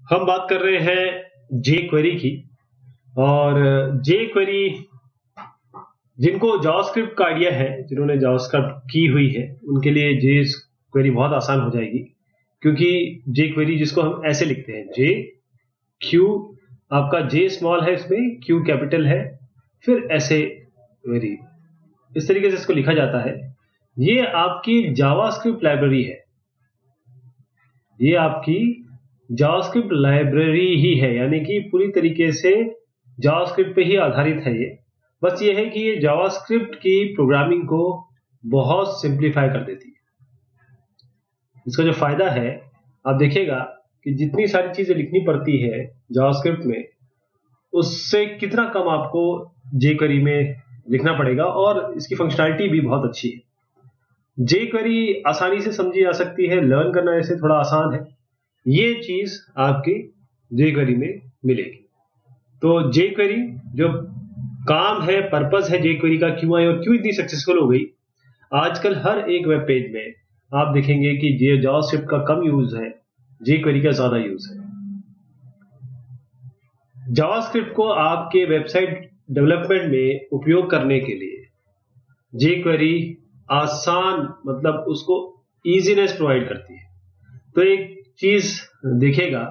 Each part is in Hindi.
हम बात कर रहे हैं jQuery की। और jQuery जिनको जावास्क्रिप्ट का आइडिया है, जिन्होंने जावास्क्रिप्ट की हुई है, उनके लिए jQuery बहुत आसान हो जाएगी, क्योंकि jQuery जिसको हम ऐसे लिखते हैं, J Q, आपका J स्मॉल है, इसमें Q कैपिटल है, फिर ऐसे क्वेरी, इस तरीके से इसको लिखा जाता है। ये आपकी जावास्क्रिप्ट लाइब्रेरी है, ये आपकी जावास्क्रिप्ट लाइब्रेरी ही है, यानी कि पूरी तरीके से जावास्क्रिप्ट पे ही आधारित है ये। बस ये है कि ये जावास्क्रिप्ट की प्रोग्रामिंग को बहुत सिंप्लीफाई कर देती है। इसका जो फायदा है, आप देखिएगा कि जितनी सारी चीजें लिखनी पड़ती है जावास्क्रिप्ट में, उससे कितना कम आपको jQuery में लिखना पड़ेगा, और इसकी फंक्शनैलिटी भी बहुत अच्छी है। jQuery आसानी से समझी जा सकती है, लर्न करना ऐसे थोड़ा आसान है। ये चीज आपकी jQuery में मिलेगी। तो jQuery जो काम है, पर्पस है jQuery का, क्यों आई और क्यों इतनी सक्सेसफुल हो गई। आजकल हर एक वेब पेज में आप देखेंगे कि जावास्क्रिप्ट का कम यूज है, jQuery का ज्यादा यूज है। जावास्क्रिप्ट को आपके वेबसाइट डेवलपमेंट में उपयोग करने के लिए jQuery आसान, मतलब उसको इजीनेस प्रोवाइड करती है। तो एक चीज देखिएगा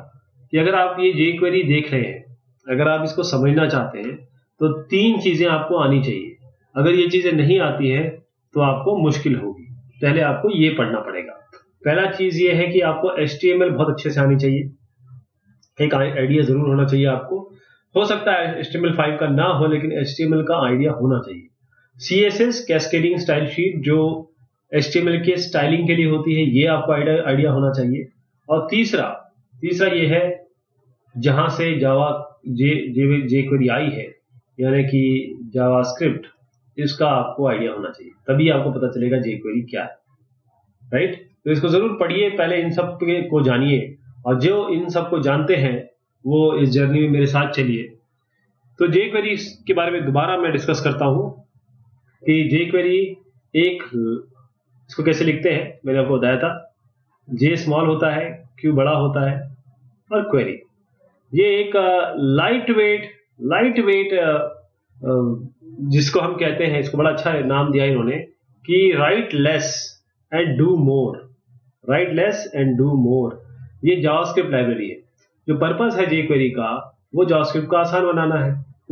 कि अगर आप ये jQuery देख रहे हैं, अगर आप इसको समझना चाहते हैं, तो 3 चीजें आपको आनी चाहिए। अगर ये चीजें नहीं आती हैं तो आपको मुश्किल होगी। पहले आपको ये पढ़ना पड़ेगा। पहला चीज ये है कि आपको HTML बहुत अच्छे से आनी चाहिए, एक आइडिया जरूर होना चाहिए आपको। हो सकता है HTML5 का ना हो, लेकिन HTML का आइडिया होना चाहिए। CSS कैस्केडिंग स्टाइल शीट जो HTML के स्टाइलिंग के लिए होती है, ये आपको आइडिया होना चाहिए। और तीसरा ये है, जहां से jQuery आई है, यानी कि जावास्क्रिप्ट, इसका आपको आइडिया होना चाहिए, तभी आपको पता चलेगा jQuery क्या है, राइट। तो इसको जरूर पढ़िए, पहले इन सब को जानिए, और जो इन सब को जानते हैं वो इस जर्नी में मेरे साथ चलिए। तो jQuery के बारे में दोबारा मैं डिस्कस करता हूं कि jQuery इसको कैसे लिखते हैं। मैंने आपको बताया था, J स्मॉल होता है, Q बड़ा होता है, और क्वेरी ये एक लाइट वेट जिसको हम कहते हैं, इसको बड़ा अच्छा नाम दिया इन्होंने कि right less and do more. ये जावास्क्रिप्ट लाइब्रेरी है। जो पर्पस है jQuery का, वो जावास्क्रिप्ट को आसान बनाना है।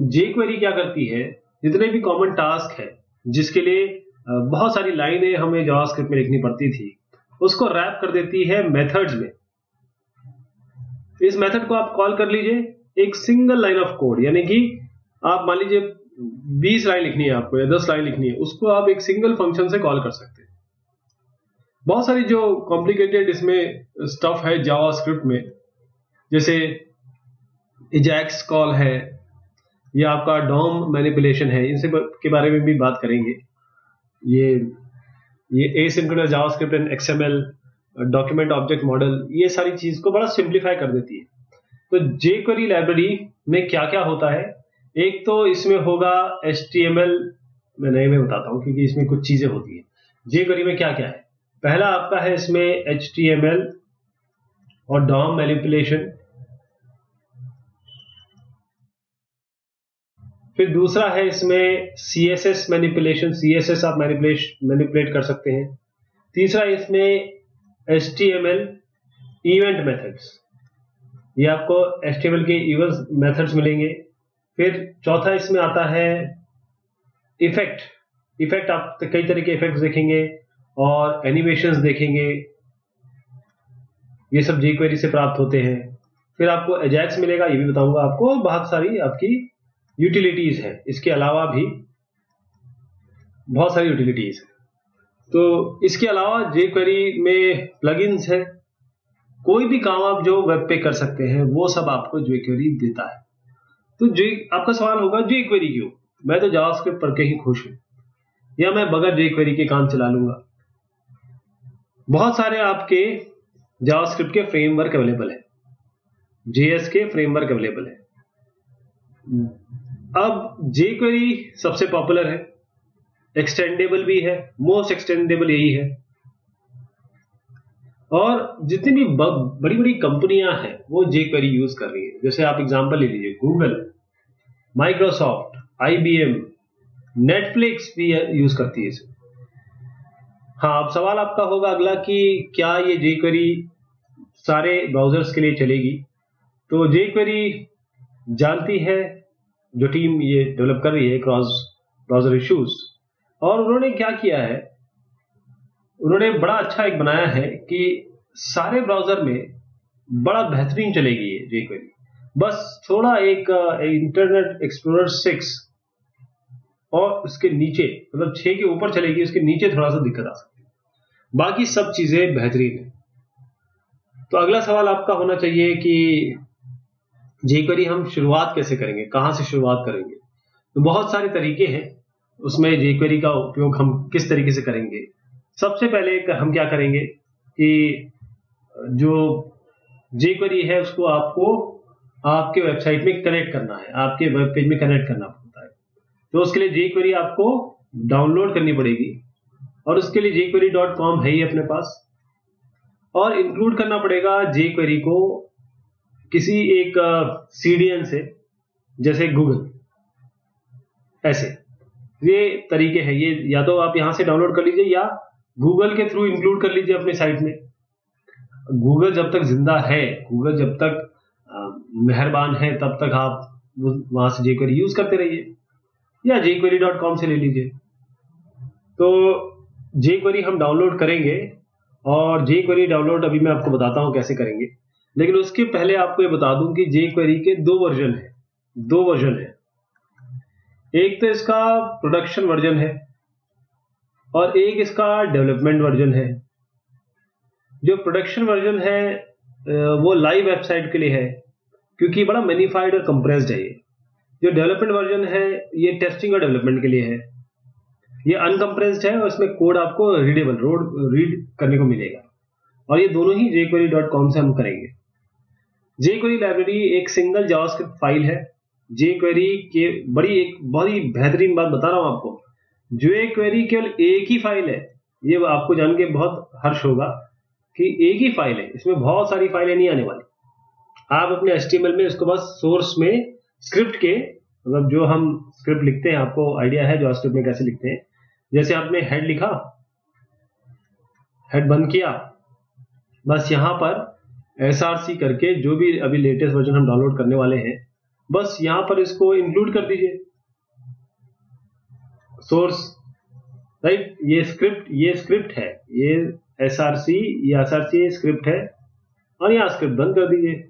jQuery क्या करती है, जितने भी कॉमन टास्क है, जिसके लिए बहुत सारी लाइनें हमें जावास्क्रिप्ट में लिखनी पड़ती थी, उसको रैप कर देती है मेथड्स में। इस मेथड को आप कॉल कर लीजिए, एक सिंगल लाइन ऑफ कोड, यानी कि आप मान लीजिए 20 लाइन लिखनी है आपको, या 10 लाइन लिखनी है, उसको आप एक सिंगल फंक्शन से कॉल कर सकते हैं। बहुत सारी जो कॉम्प्लिकेटेड इसमें स्टफ है जावास्क्रिप्ट में, जैसे एजैक्स कॉल है, या आपका डॉम मैनिपुलेशन है, इनसे के बारे में भी बात करेंगे। ये asynchronous JavaScript and XML, document object model, ये सारी चीज को बड़ा सिंप्लीफाई कर देती है। तो jQuery लाइब्रेरी में क्या क्या होता है, एक तो इसमें होगा HTML, मैं बताता हूं क्योंकि इसमें कुछ चीजें होती है। jQuery में क्या क्या है, पहला आपका है इसमें HTML और DOM मैनिपुलेशन, फिर दूसरा है इसमें CSS मैनिपुलेशन, CSS आप मैनिपुलेट कर सकते हैं। तीसरा इसमें HTML इवेंट मेथड्स, ये आपको HTML के इवेंट मेथड्स मिलेंगे। फिर चौथा इसमें आता है इफेक्ट, आप कई तरह के इफेक्ट्स देखेंगे और एनिमेशंस देखेंगे, ये सब jQuery से प्राप्त होते हैं। फिर आपको एजैक्स मिलेगा, ये भी बताऊंगा आपको। बहुत सारी आपकी यूटिलिटीज है, इसके अलावा भी बहुत सारी यूटिलिटीज है। तो इसके अलावा jQuery में प्लगइन्स है, कोई भी काम आप जो वेब पे कर सकते हैं वो सब आपको jQuery देता है। तो आपका सवाल होगा jQuery क्यों, मैं तो जावास्क्रिप्ट पढ़ के ही खुश हूं, या मैं बगैर jQuery के काम चला लूंगा। बहुत सारे आपके जावास्क्रिप्ट के फ्रेमवर्क अवेलेबल है, JS के फ्रेमवर्क अवेलेबल है। अब jQuery सबसे पॉपुलर है, एक्सटेंडेबल भी है, मोस्ट एक्सटेंडेबल यही है। और जितनी भी बड़ी बड़ी कंपनियां हैं वो jQuery यूज कर रही है। जैसे आप एग्जांपल ले लीजिए, गूगल, माइक्रोसॉफ्ट, IBM, नेटफ्लिक्स भी यूज करती है इसे। हाँ, अब सवाल आपका होगा अगला कि क्या ये jQuery सारे ब्राउजर्स के लिए चलेगी? तो jQuery जानती है जो टीम ये डेवलप कर रही है क्रॉस ब्राउजर इश्यूज, और उन्होंने क्या किया है, उन्होंने बड़ा अच्छा एक बनाया है कि सारे ब्राउजर में बड़ा बेहतरीन चलेगी ये jQuery। बस थोड़ा एक इंटरनेट एक्सप्लोरर 6 और उसके नीचे, मतलब 6 के ऊपर चलेगी, उसके नीचे थोड़ा सा दिक्कत आ सकती है, बाकी सब चीजें बेहतरीन है। तो अगला सवाल आपका होना चाहिए कि jQuery हम शुरुआत कैसे करेंगे, कहां से शुरुआत करेंगे? तो बहुत सारे तरीके हैं उसमें jQuery का उपयोग हम किस तरीके से करेंगे। सबसे पहले हम क्या करेंगे कि जो jQuery है उसको आपको आपके वेबसाइट में कनेक्ट करना है, आपके वेब पेज में कनेक्ट करना पड़ता है। तो उसके लिए jQuery आपको डाउनलोड करनी पड़ेगी, और उसके लिए jQuery.com है ही अपने पास, और इंक्लूड करना पड़ेगा jQuery को किसी एक CDN से, जैसे गूगल, ऐसे ये तरीके हैं। ये या तो आप यहां से डाउनलोड कर लीजिए या गूगल के थ्रू इंक्लूड कर लीजिए अपनी साइट में। गूगल जब तक जिंदा है, गूगल जब तक मेहरबान है, तब तक आप वहां से jQuery यूज करते रहिए, या jQuery.com से ले लीजिए। तो jQuery हम डाउनलोड करेंगे, और jQuery डाउनलोड अभी मैं आपको बताता हूं कैसे करेंगे, लेकिन उसके पहले आपको ये बता दूं कि jQuery के दो वर्जन है। एक तो इसका प्रोडक्शन वर्जन है और एक इसका डेवलपमेंट वर्जन है। जो प्रोडक्शन वर्जन है वो लाइव वेबसाइट के लिए है, क्योंकि बड़ा मैनिफाइड और कंप्रेस्ड है ये। जो डेवलपमेंट वर्जन है ये टेस्टिंग और डेवलपमेंट के लिए है। ये अनकंप्रेस्ड है और इसमें कोड आपको रीड करने को मिलेगा, और ये दोनों ही jQuery.com से हम करेंगे। jQuery लाइब्रेरी एक सिंगल जावास्क्रिप्ट फाइल है। jQuery के एक बड़ी बेहतरीन बात बता रहा हूं आपको, jQuery केवल एक ही फाइल है। ये आपको जान के बहुत हर्ष होगा कि एक ही फाइल है, इसमें बहुत सारी फाइलें नहीं आने वाली। आप अपने HTML में इसको बस सोर्स में स्क्रिप्ट के, मतलब जो हम स्क्रिप्ट लिखते हैं, आपको आइडिया है जावास्क्रिप्ट में कैसे लिखते हैं। जैसे आपने हेड लिखा, हेड बंद किया, बस यहां पर src करके, जो भी अभी लेटेस्ट वर्जन हम डाउनलोड करने वाले हैं, बस यहां पर इसको इंक्लूड कर दीजिए सोर्स, राइट। ये स्क्रिप्ट है, ये src स्क्रिप्ट है, और यहां स्क्रिप्ट बंद कर दीजिए।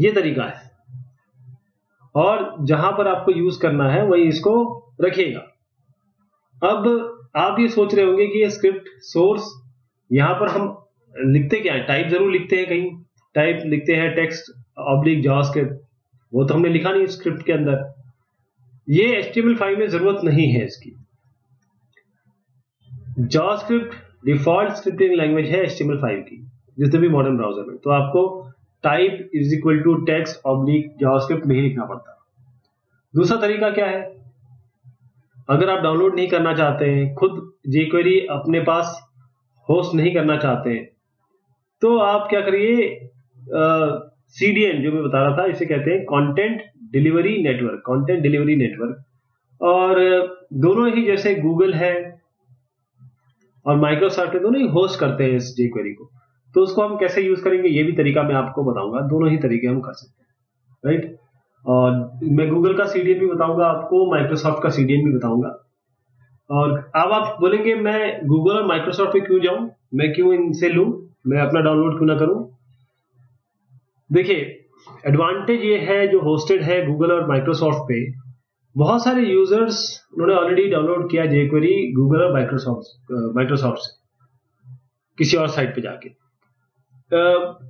ये तरीका है, और जहां पर आपको यूज करना है वही इसको रखिएगा। अब आप ये सोच रहे होंगे कि ये स्क्रिप्ट सोर्स, यहां पर हम लिखते क्या है, टाइप जरूर लिखते हैं, कहीं टाइप लिखते हैं टेक्स्ट ऑब्लिक जावास्क्रिप्ट, वो तो हमने लिखा नहीं स्क्रिप्ट के अंदर। ये HTML5 में जरूरत नहीं है इसकी। जावास्क्रिप्ट डिफॉल्ट स्क्रिप्टिंग लैंग्वेज है HTML5 की, जितने भी मॉडर्न ब्राउजर में। तो आपको type is equal to text oblique JavaScript नहीं लिखना पड़ता। दूसरा तरीका क्या है, अगर आप डाउनलोड नहीं करना चाहते हैं, खुद jQuery अपने पास होस्ट नहीं करना चाहते हैं, तो आप क्या करिए, CDN जो मैं बता रहा था, इसे कहते हैं कंटेंट डिलीवरी नेटवर्क। और दोनों ही, जैसे गूगल है और माइक्रोसॉफ्ट है, दोनों ही होस्ट करते हैं इस jQuery को। तो उसको हम कैसे यूज करेंगे ये भी तरीका मैं आपको बताऊंगा। दोनों ही तरीके हम कर सकते हैं, राइट। और मैं गूगल का CDN भी बताऊंगा आपको, माइक्रोसॉफ्ट का CDN भी बताऊंगा। और अब आप बोलेंगे मैं गूगल और माइक्रोसॉफ्ट पे क्यों जाऊं, मैं क्यों इनसे लूं, मैं अपना डाउनलोड क्यों ना करूं। देखिए, एडवांटेज ये है, जो होस्टेड है गूगल और माइक्रोसॉफ्ट पे, बहुत सारे यूजर्स उन्होंने ऑलरेडी डाउनलोड किया jQuery गूगल और माइक्रोसॉफ्ट से किसी और साइट पे जाके।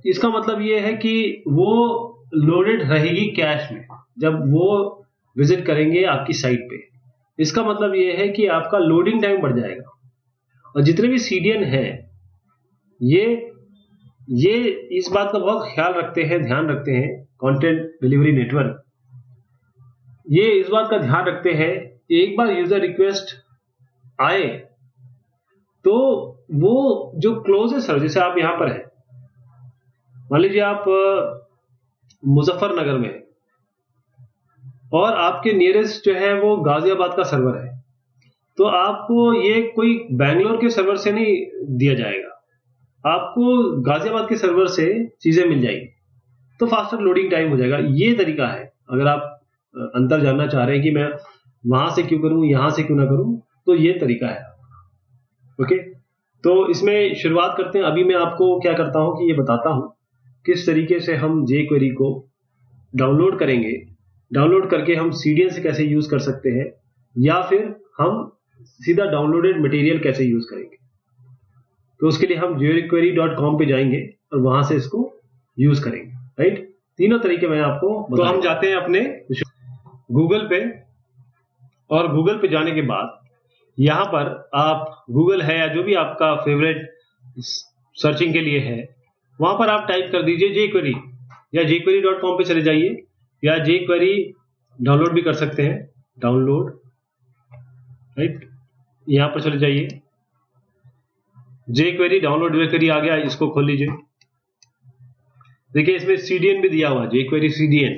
इसका मतलब ये है कि वो लोडेड रहेगी कैश में जब वो विजिट करेंगे आपकी साइट पे। इसका मतलब ये है कि आपका लोडिंग टाइम बढ़ जाएगा। और जितने भी CDN हैं, ये इस बात का बहुत ध्यान रखते हैं, कंटेंट डिलीवरी नेटवर्क, ये इस बात का ध्यान रखते हैं, एक बार यूजर रिक्वेस्ट आए तो वो जो क्लोज है सर, जैसे आप यहाँ पर है, मान लीजिए आप मुजफ्फरनगर में है और आपके नियरेस्ट जो है वो गाजियाबाद का सर्वर है, तो आपको ये कोई बैंगलोर के सर्वर से नहीं दिया जाएगा, आपको गाजियाबाद के सर्वर से चीजें मिल जाएगी, तो फास्टर लोडिंग टाइम हो जाएगा। ये तरीका है। अगर आप अंतर जानना चाह रहे हैं कि मैं वहां से क्यों करूं, यहां से क्यों ना करूं, तो ये तरीका है। ओके, तो इसमें शुरुआत करते हैं। अभी मैं आपको क्या करता हूं कि ये बताता हूं किस तरीके से हम jQuery को डाउनलोड करेंगे, डाउनलोड करके हम CDN से कैसे यूज कर सकते हैं, या फिर हम सीधा डाउनलोडेड मटेरियल कैसे यूज करेंगे। तो उसके लिए हम jQuery.com पे जाएंगे और वहां से इसको यूज करेंगे, राइट। तीनों तरीके मैं आपको तो हम जाते हैं अपने गूगल पे, और गूगल पे जाने के बाद यहां पर आप गूगल है या जो भी आपका फेवरेट सर्चिंग के लिए है, वहां पर आप टाइप कर दीजिए jQuery, या jQuery.com पे चले जाइए, या jQuery डाउनलोड भी कर सकते हैं, डाउनलोड, राइट, यहां पर चले जाइए, jQuery डाउनलोड directory आ गया, इसको खोल लीजिए। देखिए इसमें CDN भी दिया हुआ है, jQuery CDN,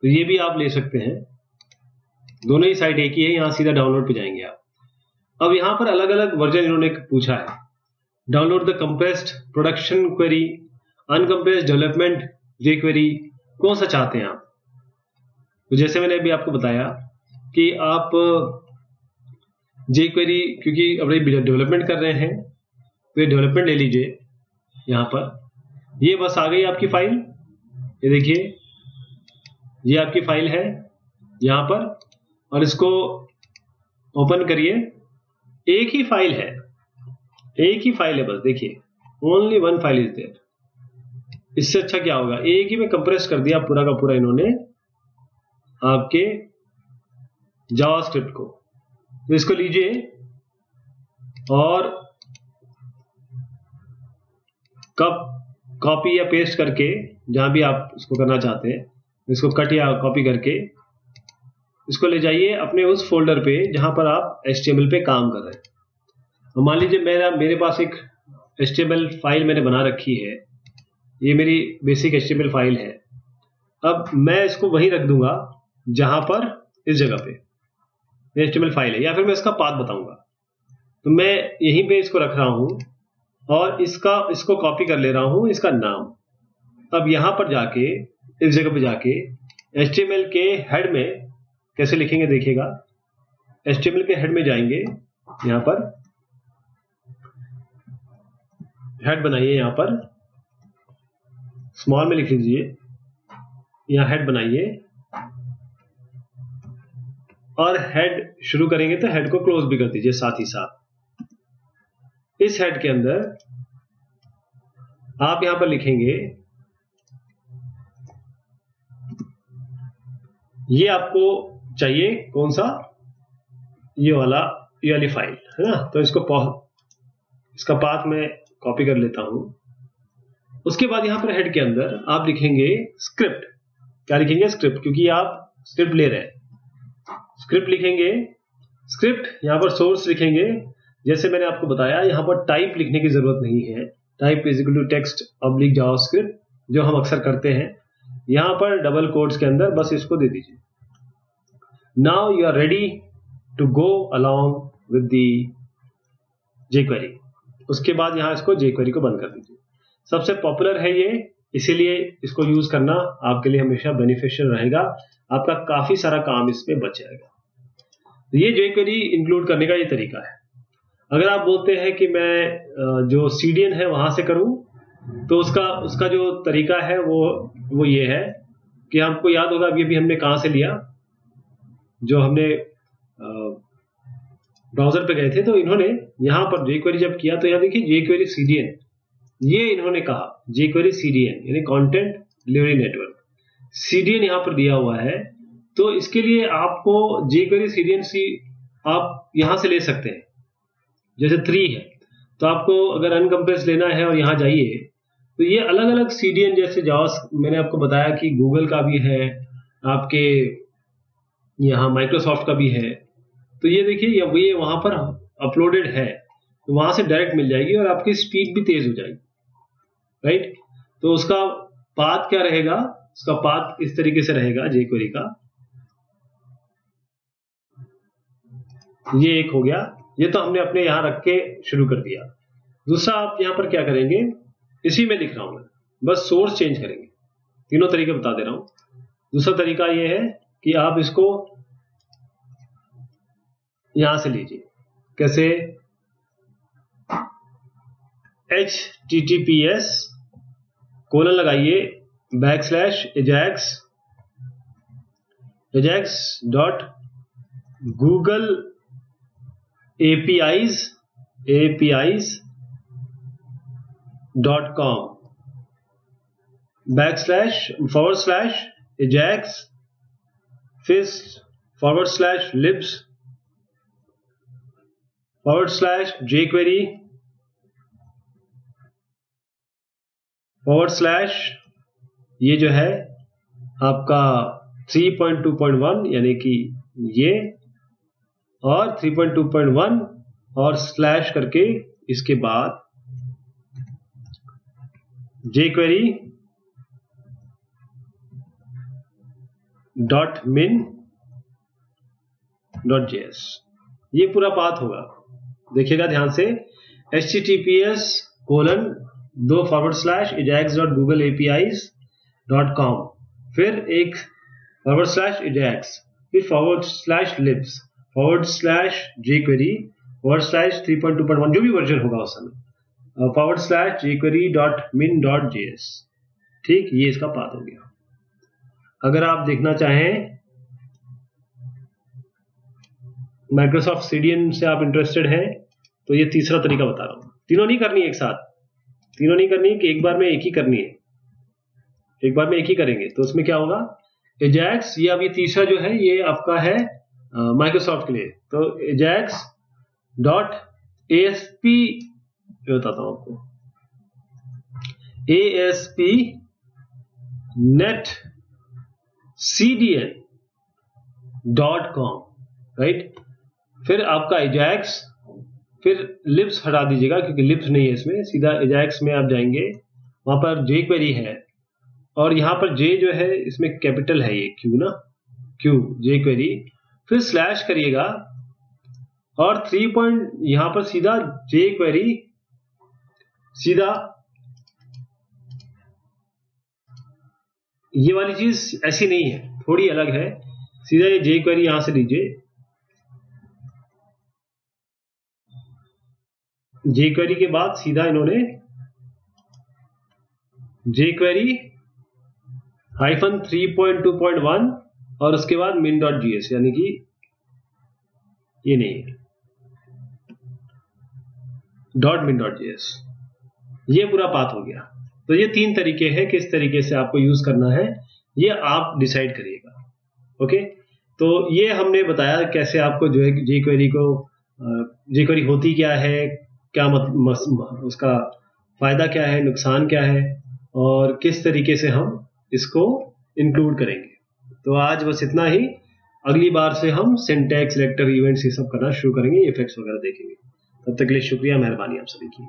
तो ये भी आप ले सकते हैं। दोनों ही साइट एक ही है, यहां सीधा डाउनलोड पे जाएंगे आप। अब यहां पर अलग अलग वर्जन इन्होंने पूछा है। Download the compressed production query, uncompressed development jQuery, कौन सा चाहते हैं आप। तो जैसे मैंने अभी आपको बताया कि आप jQuery क्योंकि अभी डेवलपमेंट कर रहे हैं, तो ये डेवलपमेंट ले लीजिए। यहां पर ये बस आ गई आपकी फाइल, ये देखिए ये आपकी फाइल है यहां पर, और इसको ओपन करिए। एक ही फाइल है, एक ही फाइल है बस, देखिए only one file is there. इससे अच्छा क्या होगा, एक ही में कंप्रेस कर दिया पूरा का पूरा इन्होंने आपके जावास्क्रिप्ट को। तो इसको लीजिए और कॉपी या पेस्ट करके, जहां भी आप इसको करना चाहते हैं, इसको कट या कॉपी करके इसको ले जाइए अपने उस फोल्डर पे जहां पर आप HTML पे काम कर रहे हैं। तो मान लीजिए मेरे पास एक HTML फाइल मैंने बना रखी है, ये मेरी बेसिक HTML फाइल है। अब मैं इसको वहीं रख दूंगा जहां पर इस जगह पे HTML फाइल है, या फिर मैं इसका पाथ बताऊंगा। तो मैं यहीं पे इसको रख रहा हूं और इसको कॉपी कर ले रहा हूं, इसका नाम। अब यहां पर जाके इस जगह पे जाके HTML के हेड में कैसे लिखेंगे देखिएगा। HTML के हेड में जाएंगे, यहां पर हेड बनाइए, यहां पर स्मॉल में लिख लीजिए, यहां हेड बनाइए, और हेड शुरू करेंगे तो हेड को क्लोज भी कर दीजिए साथ ही साथ। इस हेड के अंदर आप यहां पर लिखेंगे, ये आपको चाहिए कौन सा, ये वाली फाइल है ना। तो इसका पाथ मैं कॉपी कर लेता हूं। उसके बाद यहां पर हेड के अंदर आप लिखेंगे स्क्रिप्ट। क्या लिखेंगे, स्क्रिप्ट, क्योंकि आप स्क्रिप्ट ले रहे हैं। स्क्रिप्ट लिखेंगे, स्क्रिप्ट यहां पर सोर्स लिखेंगे। जैसे मैंने आपको बताया, यहां पर टाइप लिखने की जरूरत नहीं है, type is equal to text oblique JavaScript, जो हम अक्सर करते हैं। यहां पर डबल कोट्स के अंदर बस इसको दे दीजिए। Now you are ready to go along with the jQuery। उसके बाद यहां इसको jQuery को बंद कर दीजिए। सबसे पॉपुलर है ये, इसीलिए इसको यूज करना आपके लिए हमेशा बेनिफिशियल रहेगा, आपका काफी सारा काम इसमें बच जाएगा। तो ये jQuery इंक्लूड करने का ये तरीका है। अगर आप बोलते हैं कि मैं जो CDN है वहां से करूं, तो उसका जो तरीका है वो ये है कि हमको याद होगा अभी हमने कहां से लिया, जो हमने ब्राउजर पे गए थे, तो इन्होंने यहां पर jQuery जब किया तो यहां देखिए jQuery CDN, ये इन्होंने कहा jQuery CDN यानी कंटेंट डिलीवरी नेटवर्क। CDN यहां पर दिया हुआ है, तो इसके लिए आपको jQuery CDN आप यहां से ले सकते हैं। जैसे 3 है, तो आपको अगर अनकंप्रेस लेना है और यहां जाइए, तो ये अलग अलग CDN, जैसे मैंने आपको बताया कि गूगल का भी है, आपके यहाँ माइक्रोसॉफ्ट का भी है। तो ये देखिए ये वहां पर अपलोडेड है। तो वहां से डायरेक्ट मिल जाएगी और आपकी स्पीड भी तेज हो जाएगी, राइट। तो उसका पाथ क्या रहेगा, उसका पाथ इस तरीके से रहेगा jQuery का, ये एक हो गया, ये तो हमने अपने यहां रख के शुरू कर दिया। दूसरा आप यहां पर क्या करेंगे, इसी में लिख रहा हूं मैं, बस सोर्स चेंज करेंगे। तीनों तरीके बता दे रहा हूं। दूसरा तरीका ये है कि आप इसको यहां से लीजिए, कैसे, https कोलन लगाइए /ajax dot Google apis .com /ajax फिर /libs /jQuery ये जो है आपका 3.2.1 यानी कि ये, और 3.2.1 और स्लैश करके इसके बाद jQuery .min.js, ये पूरा पाथ होगा। देखिएगा ध्यान से, https :/ajax.googleapis.com फिर एक /ajax फिर /libs /jQuery /3.2.1 जो भी वर्जन होगा उस समय /jQuery.min.js। ठीक, ये इसका पाथ हो गया। अगर आप देखना चाहें माइक्रोसॉफ्ट सीडीएन से आप इंटरेस्टेड हैं तो ये तीसरा तरीका बता रहा हूं। तीनों नहीं करनी एक साथ, तीनों नहीं करनी कि एक बार में एक ही करनी है, एक बार में एक ही करेंगे तो उसमें क्या होगा, एजैक्स, ये अब ये तीसरा जो है ये आपका है माइक्रोसॉफ्ट के लिए, तो एजैक्स डॉट ASP बताता हूं आपको, ASP net CDN.com, राइट। फिर आपका एजैक्स, फिर लिब्स हटा दीजिएगा क्योंकि लिब्स नहीं है इसमें, सीधा एजैक्स में आप जाएंगे, वहां पर jQuery है और यहां पर J जो है इसमें कैपिटल है, ये Q ना, Q jQuery, फिर स्लैश करिएगा और 3 पॉइंट यहां पर सीधा jQuery, सीधा ये वाली चीज ऐसी नहीं है, थोड़ी अलग है, सीधा ये jQuery यहां से लीजिए, jQuery के बाद सीधा इन्होंने jQuery -3.2.1 और उसके बाद min.js, यानी कि ये नहीं है .min.js, ये पूरा पाथ हो गया। तो ये तीन तरीके हैं, किस तरीके से आपको यूज करना है ये आप डिसाइड करिएगा। ओके, तो ये हमने बताया कैसे आपको जो है jQuery होती क्या है, क्या उसका फायदा क्या है, नुकसान क्या है, और किस तरीके से हम इसको इंक्लूड करेंगे। तो आज बस इतना ही, अगली बार से हम सिंटैक्स, सिलेक्टर, इवेंट्स ये सब करना शुरू करेंगे, इफेक्ट्स वगैरह देखेंगे। तब तक के लिए शुक्रिया, मेहरबानी आप सभी की।